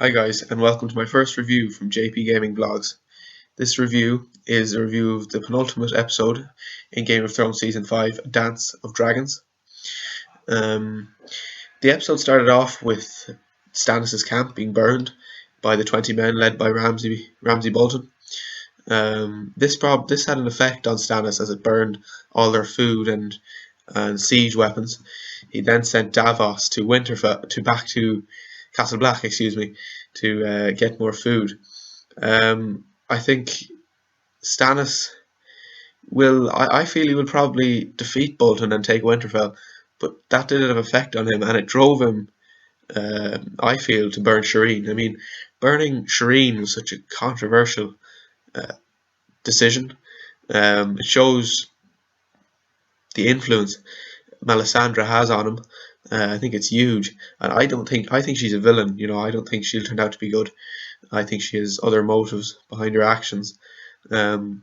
Hi guys, and welcome to my first review from JP Gaming Vlogs. This review is a review of the penultimate episode in Game of Thrones Season 5, Dance of Dragons. Um, the episode started off with Stannis' camp being burned by the 20 men led by Ramsay Bolton. This had an effect on Stannis as it burned all their food and siege weapons. He then sent Davos to back to Castle Black, to get more food. I think Stannis I feel he will probably defeat Bolton and take Winterfell, but that did have an effect on him, and it drove him, I feel, to burn Shireen. I mean, burning Shireen was such a controversial uh, decision. It shows the influence Melisandre has on him. I think it's huge, and I think she's a villain. I don't think she'll turn out to be good. I think she has other motives behind her actions. Um,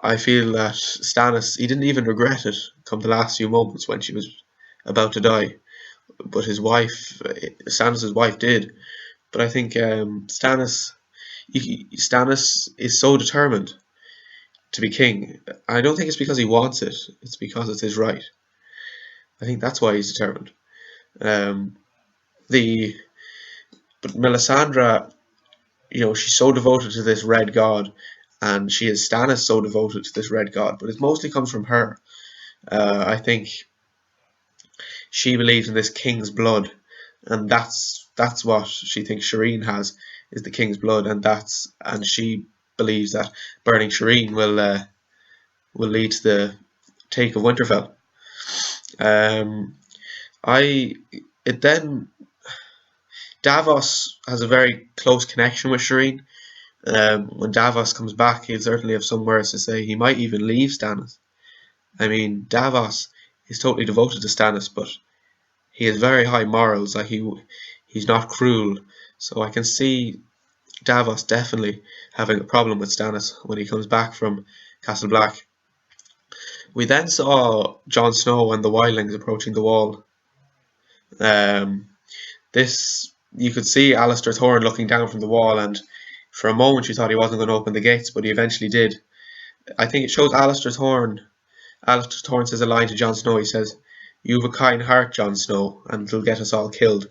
I feel that Stannis, he didn't even regret it come the last few moments when she was about to die, but his wife, Stannis' wife, did. But I think Stannis is so determined to be king. I don't think it's because he wants it; it's because it's his right. I think that's why he's determined. Um, the but Melisandre, she's so devoted to this red god, and she is Stannis so devoted to this red god, but it mostly comes from her. I think she believes in this king's blood, and that's what she thinks Shireen has, is the king's blood, and she believes that burning Shireen will lead to the take of Winterfell. Um, I it then Davos has a very close connection with Shireen. When Davos comes back, he'll certainly have some words to say. He might even leave Stannis. I mean, Davos is totally devoted to Stannis, but he has very high morals. Like he's not cruel. So I can see Davos definitely having a problem with Stannis when he comes back from Castle Black. We then saw Jon Snow and the wildlings approaching the wall. Um, this you could see Alistair Thorne looking down from the wall, and for a moment you thought he wasn't going to open the gates, but he eventually did. I think it shows Alistair Thorne. Alistair Thorne says a line to Jon Snow. He says, "You've a kind heart, Jon Snow, and it'll get us all killed."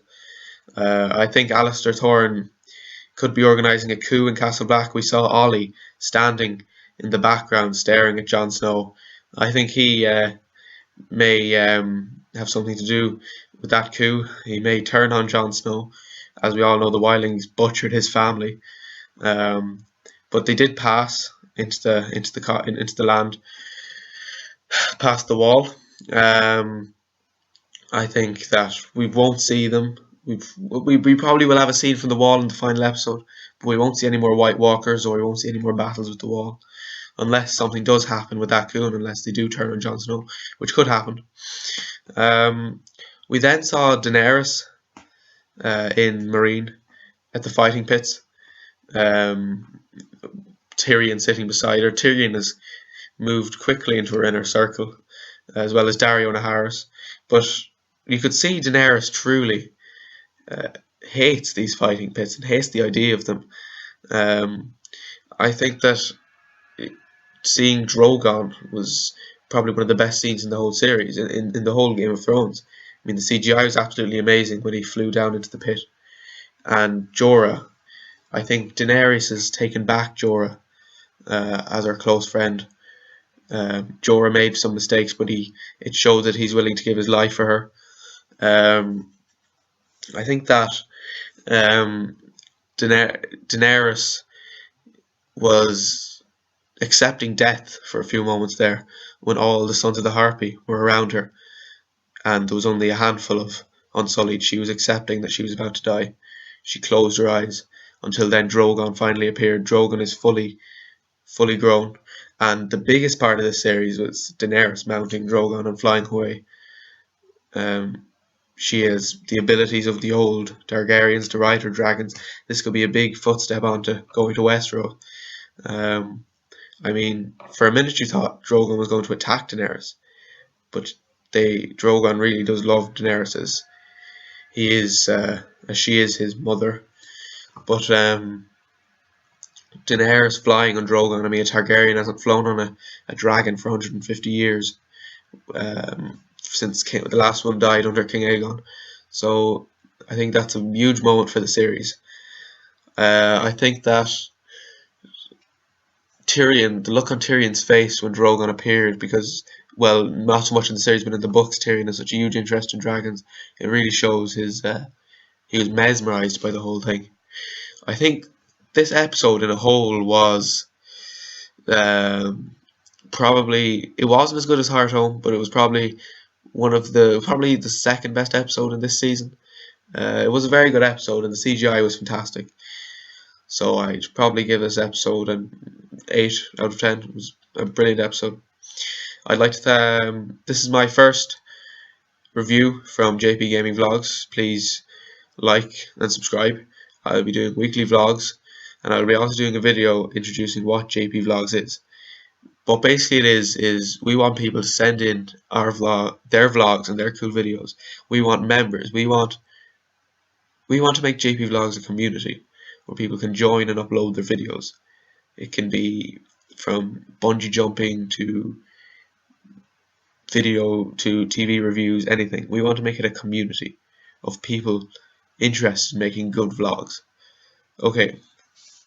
I think Alistair Thorne could be organising a coup in Castle Black. We saw Ollie standing in the background staring at Jon Snow. I think he may have something to do with that coup. He may turn on Jon Snow. As we all know, the Wildlings butchered his family, um, but they did pass into the land, past the wall. Um, I think that we won't see them. We probably will have a scene from the wall in the final episode, but we won't see any more White Walkers, or we won't see any more battles with the wall, unless something does happen with that coup, unless they do turn on Jon Snow, which could happen. Um, we then saw Daenerys in Meereen at the fighting pits. Um, Tyrion sitting beside her. Tyrion has moved quickly into her inner circle, as well as Daario Naharis. But you could see Daenerys truly uh, hates these fighting pits and hates the idea of them. Um, I think that seeing Drogon was probably one of the best scenes in the whole series, in the whole Game of Thrones. I mean, the CGI was absolutely amazing when he flew down into the pit. And Jorah, I think Daenerys has taken back Jorah as her close friend. Jorah made some mistakes, but it showed that he's willing to give his life for her. I think that um, Daenerys was accepting death for a few moments there when all the Sons of the Harpy were around her, and there was only a handful of Unsullied. She was accepting that she was about to die. She closed her eyes. Until then, Drogon finally appeared. Drogon is fully grown, and the biggest part of this series was Daenerys mounting Drogon and flying away. Um, she has the abilities of the old Targaryens to ride her dragons. This could be a big footstep onto going to Westeros. Um, I mean, for a minute you thought Drogon was going to attack Daenerys, but Drogon really does love Daenerys, as he is as she is his mother. But Daenerys flying on Drogon. I mean, a Targaryen hasn't flown on a dragon for 150 years since the last one died under King Aegon. So I think that's a huge moment for the series. I think that Tyrion, the look on Tyrion's face when Drogon appeared, because, well, not so much in the series, but in the books, Tyrion has such a huge interest in dragons. It really shows he was mesmerized by the whole thing. I think this episode in a whole was um, probably, it wasn't as good as Heart Home, but it was probably probably the second best episode in this season. It was a very good episode, and the CGI was fantastic. So I'd probably give this episode an 8 out of 10. It was a brilliant episode. I'd like to. This is my first review from JP Gaming Vlogs. Please like and subscribe. I'll be doing weekly vlogs, and I'll be also doing a video introducing what JP Vlogs is. But basically, it is we want people to send in their vlogs and their cool videos. We want members. We want to make JP Vlogs a community where people can join and upload their videos. It can be from bungee jumping to video to TV reviews, anything. We want to make it a community of people interested in making good vlogs. Okay,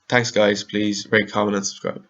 thanks guys. Please rate, comment and subscribe.